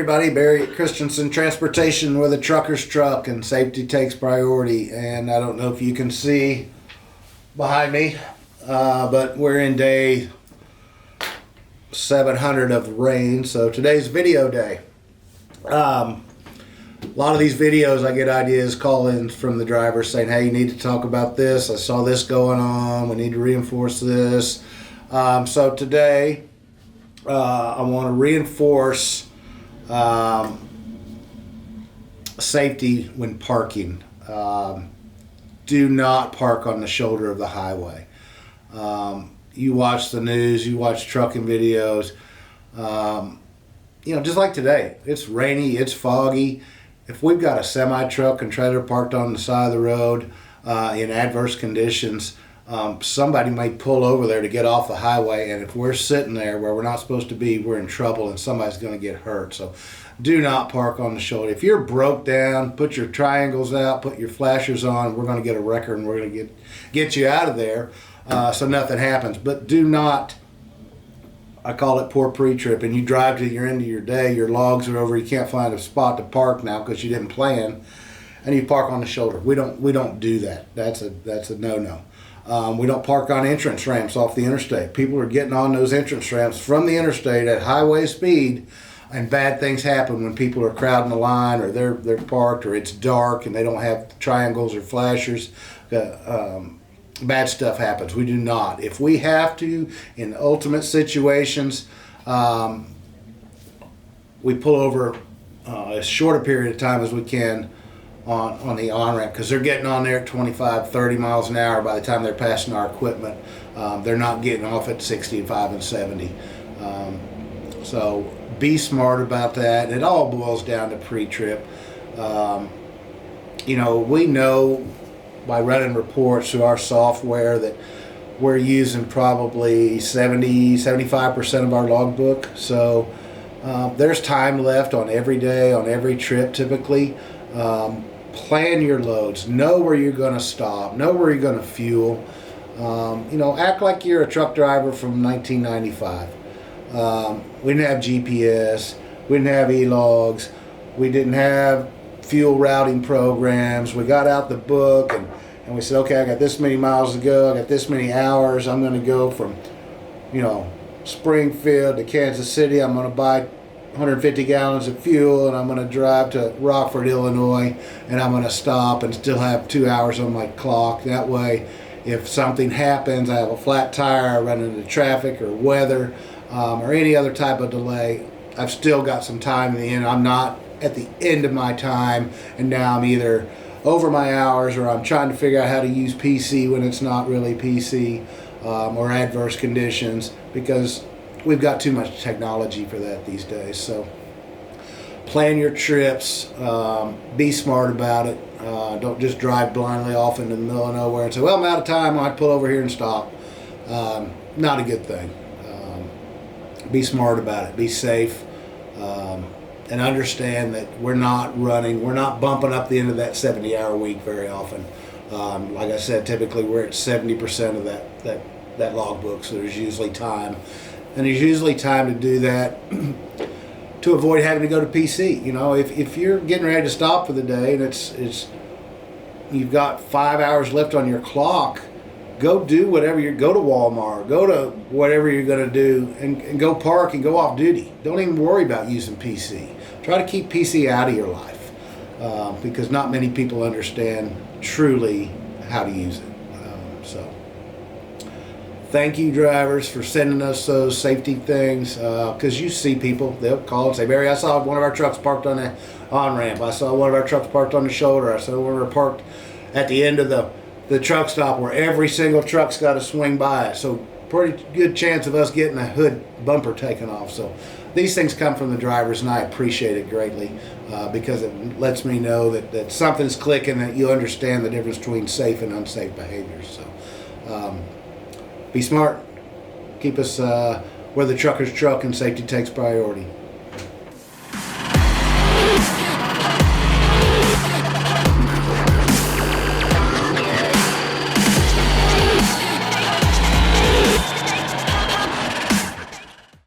everybody, Barry at Christenson Transportation with a trucker's truck, and safety takes priority. And I don't know if you can see behind me, but we're in day 700 of rain, so today's video day. A lot of these videos I get ideas, call-ins from the drivers saying, hey, you need to talk about this, I saw this going on, we need to reinforce this. So today I want to reinforce safety when parking. Do not park on the shoulder of the highway. You watch the news, you watch trucking videos, just like today. It's rainy, it's foggy. If we've got a semi-truck and trailer parked on the side of the road in adverse conditions, somebody might pull over there to get off the highway, and if we're sitting there where we're not supposed to be, we're in trouble and somebody's going to get hurt. So do not park on the shoulder. If you're broke down, put your triangles out, put your flashers on. We're going to get a record and we're going to get you out of there so nothing happens. But do not, I call it poor pre-trip, and you drive to your end of your day, your logs are over, you can't find a spot to park now because you didn't plan, and you park on the shoulder. We don't do that. That's a no-no. We don't park on entrance ramps off the interstate. People are getting on those entrance ramps from the interstate at highway speed, and bad things happen when people are crowding the line, or they're parked, or it's dark and they don't have triangles or flashers. Bad stuff happens. We do not. If we have to, in ultimate situations, we pull over as short a period of time as we can on the on-ramp, because they're getting on there at 25, 30 miles an hour by the time they're passing our equipment. They're not getting off at 65 and 70. So be smart about that. It all boils down to pre-trip. We know by running reports through our software that we're using probably 75% of our logbook. So there's time left on every day, on every trip typically. Plan your loads. Know where you're going to stop. Know where you're going to fuel. Act like you're a truck driver from 1995. We didn't have GPS. We didn't have e-logs. We didn't have fuel routing programs. We got out the book and we said, okay, I got this many miles to go. I got this many hours. I'm going to go from, Springfield to Kansas City. I'm going to buy 150 gallons of fuel, and I'm going to drive to Rockford, Illinois, and I'm going to stop and still have 2 hours on my clock. That way, if something happens, I have a flat tire, I run into traffic or weather, or any other type of delay, I've still got some time in the end. I'm not at the end of my time, and now I'm either over my hours, or I'm trying to figure out how to use PC when it's not really PC, or adverse conditions, because we've got too much technology for that these days. So plan your trips, be smart about it. Don't just drive blindly off into the middle of nowhere and say, well, I'm out of time, I'll pull over here and stop. Not a good thing. Be smart about it, be safe, and understand that we're not bumping up the end of that 70-hour week very often. Like I said, typically we're at 70% of that logbook, so there's usually time. And there's usually time to do that to avoid having to go to PC. If you're getting ready to stop for the day and it's you've got 5 hours left on your clock, go do whatever go to Walmart, go to whatever you're going to do, and go park and go off duty. Don't even worry about using PC. Try to keep PC out of your life, because not many people understand truly how to use it. Thank you, drivers, for sending us those safety things, because you see people, they'll call and say, Barry, I saw one of our trucks parked on the on-ramp. I saw one of our trucks parked on the shoulder. I saw one of our parked at the end of the truck stop where every single truck's got to swing by it. So pretty good chance of us getting a hood bumper taken off. So these things come from the drivers, and I appreciate it greatly, because it lets me know that something's clicking, that you understand the difference between safe and unsafe behaviors. So be smart. Keep us where the trucker's truck, and safety takes priority.